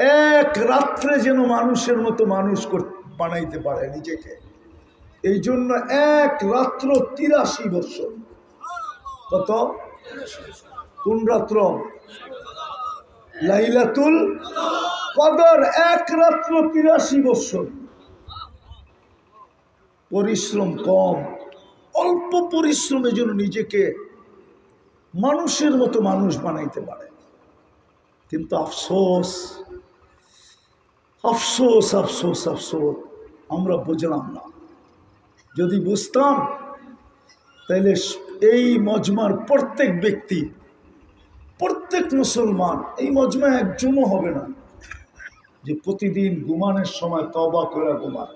এক রাত্রে যেন মানুষের মতো মানুষ বানাইতে পারে নিজেকে। এই জন্য এক রাত্র ৮৩ বছর। কত? কোন রাত্র? লাইলাতুল কদর। এক রাত্র ৮৩ বছর। পরিশ্রম কম, অল্প পরিশ্রমে যেন নিজেকে মানুষের মতো মানুষ বানাইতে পারে। কিন্তু আফসোস আফসোস আফসোস আফসোস, আমরা বুঝলাম না। যদি বুঝতাম তাহলে এই মজমার প্রত্যেক ব্যক্তি, প্রত্যেক মুসলমান, এই মজমায় একজনও হবে না যে প্রতিদিন ঘুমানোর সময় তওবা করে ঘুমায়।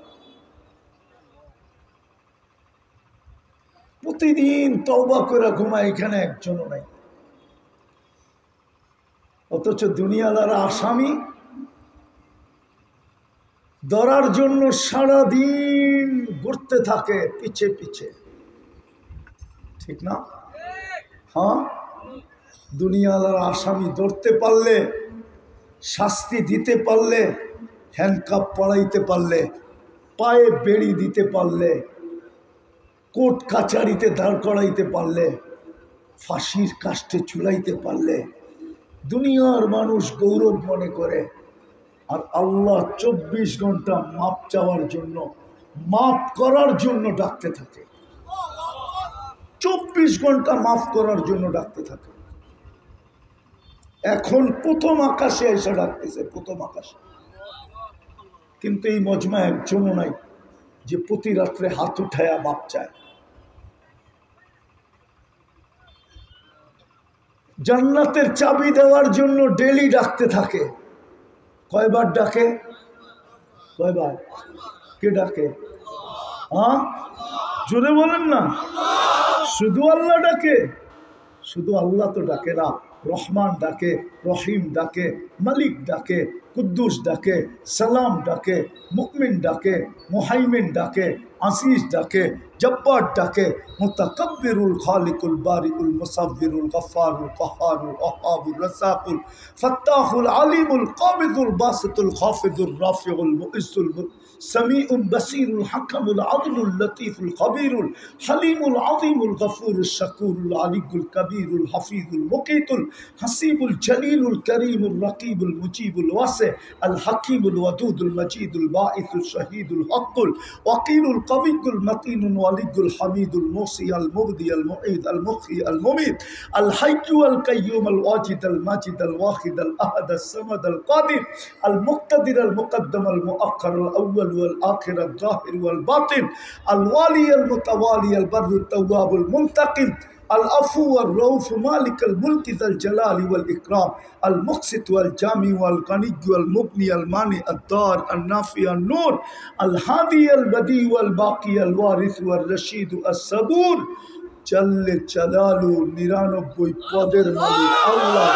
প্রতিদিন তওবা করে ঘুমায়, এখানে একজনও নাই। অথচ দুনিয়ালারা আসামি ধরার জন্য সারাদিন ঘুরতে থাকে পিছে পিছে, ঠিক না? হ্যাঁ, দুনিয়ালারা আসামি ধরতে পারলে, শাস্তি দিতে পারলে, হ্যান্ডকাপ পড়াইতে পারলে, পায়ে বেড়ি দিতে পারলে, কোর্ট কাছারিতে দাঁড় করাইতে পারলে, ফাঁসির কাস্টে ঝুলাইতে পারলে দুনিয়ার মানুষ গৌরব মনে করে। আর আল্লাহ ২৪ ঘন্টা মাপ চাওয়ার জন্য, মাপ করার জন্য ডাকতে থাকে। ২৪ ঘন্টা মাফ করার জন্য ডাকতে থাকে। এখন প্রথম আকাশে এসে ডাকতেছে, প্রথম আকাশে। কিন্তু এই মজমা একজনও নাই যে প্রতি রাত্রে হাত উঠায়া মাপ চায়। জান্নাতের চাবি দেওয়ার জন্য ডেলি ডাকতে থাকে। কয়বার ডাকে? কয়বার? কে ডাকে? হ্যাঁ, জোরে বলেন না। শুধু আল্লাহ ডাকে? শুধু আল্লাহ তো ডাকে না, রহমান ডাকে, রহিম ডাকে, মালিক ডাকে, কুদ্দুস ডাকে, সালাম ডাকে, মুকমিন ডাকে, মুহাইমিন ডাকে, আসিস ডাকে, জব্বার ডাকে, মুতাকাব্বিরুল খালিকুল বারিকুল মুসাব্বিরুল গফফারুল কাহ্হারুল ওয়াহ্হাবুর রাসাকুল ফাত্তাহুল আলিমুল কাবিদুল বাসিতুল খাফিদুর রাফিউল মুইসুল সামিউল বাসিরুল হাকামুল আদলুল লতীফুল খবীরুল হালিমুল আযীমুল গফুরুশ শাকুরুল আলিয়ুল কবীরুল হাফিজুল মুকিতুল হাসিবুল জলিলুল করিমুল রকিবুল মুজিবুল ওয়াসি আল হাকিমুল ওয়াদুদুল মজিদুল বাঈসুল শহীদুল হকুল ওয়াকিলুল কবিয়ুল মতিনুল ওয়ালিয়ুল হামিদুল মুসি আল মুবদি আল মুঈদ আল মুখি আল মুমিত আল হাইয়্যু আল কাইয়্যুম আল ওয়াজিদ আল মাজিদ আল ওয়াহিদ আল আহাদ আল সামাদ আল কাদির আল মুক্তাদির আল মুকদ্দম আল মুআক্খার আল আউয়াল ওয়াল আখির আল যাহির ওয়াল বাতিন আল ওয়ালি আল মুতাওয়ালি আল বাররুত তাওয়াবুল মুনতাকিম العفو والرؤوف مالك الملك ذا الجلال والإكرام المقسط والجامع والغني والمغني المانع الضار النافع النور الهادي البديع والباقي الوارث والرشيد الصبور جل جلاله ৯৯ পদের মালিক আল্লাহ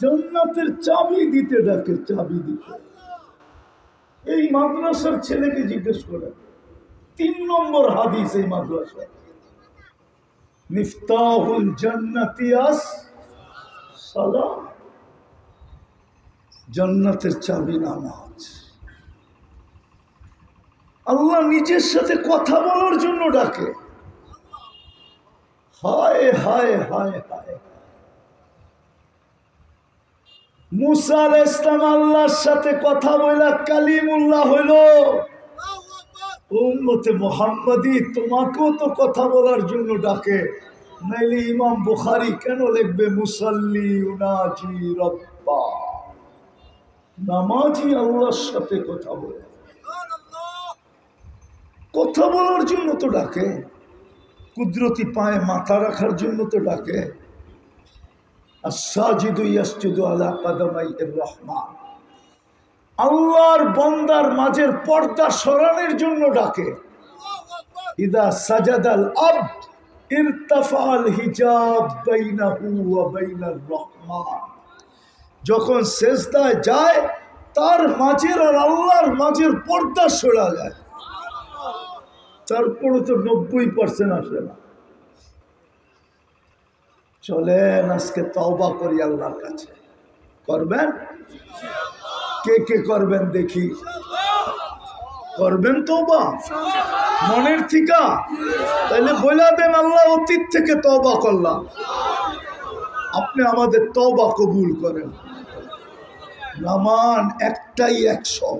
জান্নাতের চাবি দিতে ডাকে, চাবি দিতে। এই মাদ্রাসার ছেলেকে জিজ্ঞেস করে, ৩ নম্বর হাদিস এই মাদ্রাসায়, মিফতাহুল জান্নাতি আস-সালাহ, জান্নাতের চাবি নামাজ। আল্লাহ নিজের সাথে কথা বলার জন্য ডাকে। হায় হায় হায় হায়, মুসা আলাইহিস সালাম আল্লাহর সাথে কথা বলা কালিমুল্লাহ হইল। উম্মতে মুহাম্মাদি তোমাকেও তো কথা বলার জন্য ডাকে, নাইলে ইমাম বুখারী কেন লিখবে মুসাল্লি ইউনাজি রাব্বা, নামাজি আল্লাহর সাথে কথা বলে। কথা বলার জন্য তো ডাকে, কুদরতি পায়ে মাথা রাখার জন্য তো ডাকে। আস-সাজিদু ইয়াসজুদু আলা কাদামাইর রহমান, আল্লাহর বান্দার মাঝের পর্দা সরানোর জন্য ডাকে। ইদা সাজাদাল আবদ ইরতাফাল হিজাব বাইনাহু ওয়া বাইনার রহমান, যখন সেজদায় যায় তার মাঝের আর আল্লাহর মাঝের পর্দা সরা যায়। তারপরে তো ৯০% আসে না। চলেন আজকে তওবা করি আল্লাহর কাছে। করবেন? কে কে করবেন দেখি? করবেন তওবা মনের থিকা? তাইলে বলে দেন আল্লাহ অতীত থেকে তওবা করলাম, আপনি আমাদের তওবা কবুল করেন। নামান একটাই 100,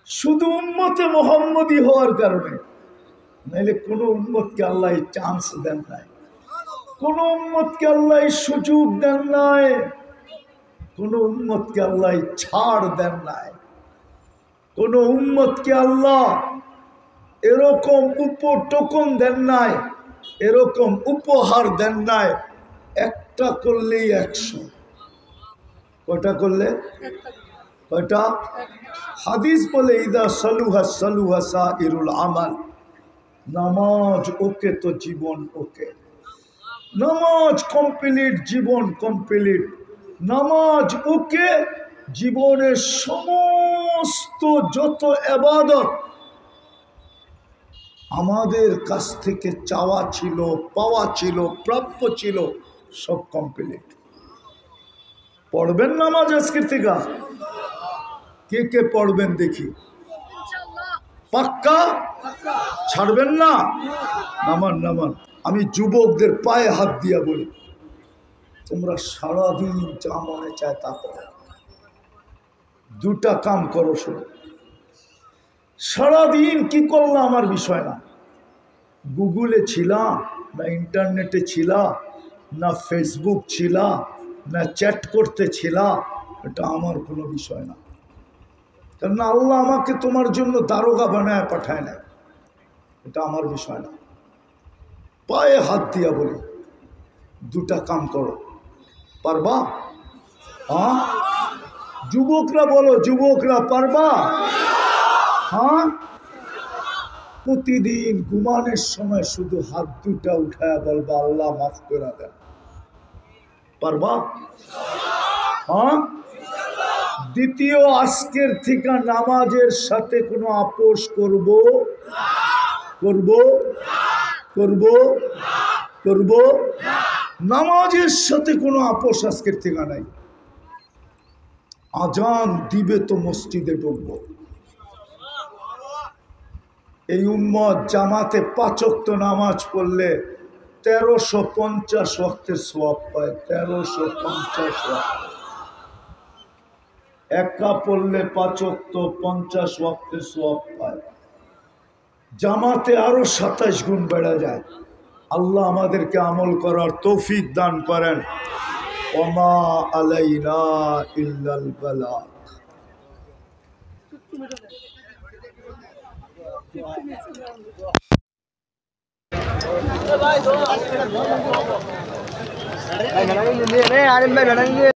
শুধু উম্মতে মুহাম্মদী হওয়ার কারণে। নাইলে কোন উম্মতকে আল্লাহ চান্স দেন নাই, কোন উম্মতকে আল্লাহ সুযোগ দেন নাই, কোন উম্মতকে আল্লাহ ছাড় দেন নাই, কোন উম্মতকে আল্লাহ এরকম উপটোকন দেন নাই, এরকম উপহার দেন নাই। একটা করলেই 100। কয়টা করলে? কয়টা? হাদিস বলে ইদা সালুহা সালুহা সাইরুল আমাল। নামাজ ওকে তো জীবন ওকে। নামাজ কমপ্লিট, জীবন কমপ্লিট। নামাজ ওকে, জীবনের সমস্ত যত ইবাদত আমাদের কাছ থেকে চাওয়া ছিল, পাওয়া ছিল, প্রাপ্য ছিল, সব কমপ্লিট। পড়বেন নামাজ আজকের থেকে? কে কে পড়বেন দেখি? পাক্কা? ছাড়বেন না? নামান নামান। আমি যুবকদের পায়ে হাত দিয়া বলি, তোমরা সারাদিন যা মনে চায় তা করো, দুটা কাম করো শুধু। সারাদিন কি করলো আমার বিষয় না। গুগলে ছিলা না ইন্টারনেটে ছিলা না ফেসবুক ছিলা না চ্যাট করতে ছিলা, এটা আমার কোনো বিষয় না। কারণ আল্লাহ আমাকে তোমার জন্য দারোগা বানায় পাঠায় না, এটা আমার বিষয় না। পায়ে হাত দিয়া বলি, দুটা কাম করো, পারবা? হ্যাঁ যুবকরা বলো, যুবকরা পারবা? হ্যাঁ প্রতিদিন ঘুমানোর সময় শুধু হাত দুটা উঠায় বলবা আল্লাহ মাফ করে দেন। পারবা? হ্যাঁ দ্বিতীয়, আজকের থেকে নামাজের সাথে কোনো আপোষ করব করব করব করব নামাজের সাথে কোনো আপোষ আজকের থেকে নাই। আজান দিবে তো মসজিদে ঢুকবো। এই উম্মত জামাতে 5 ওয়াক্ত নামাজ পড়লে 1350 ওয়াক্তের সওয়াব পায়। 1350 ওয়াক্ত একা পড়লে 5 ওয়াক্ত 50 ওয়াক্তের সওয়াব পায়। জামাতে আরো 27 গুণ বেড়ে যায়। আল্লাহ আমাদেরকে আমল করার তৌফিক দান করেন। ওমা আলাইনা ইল্লাল বালাগ।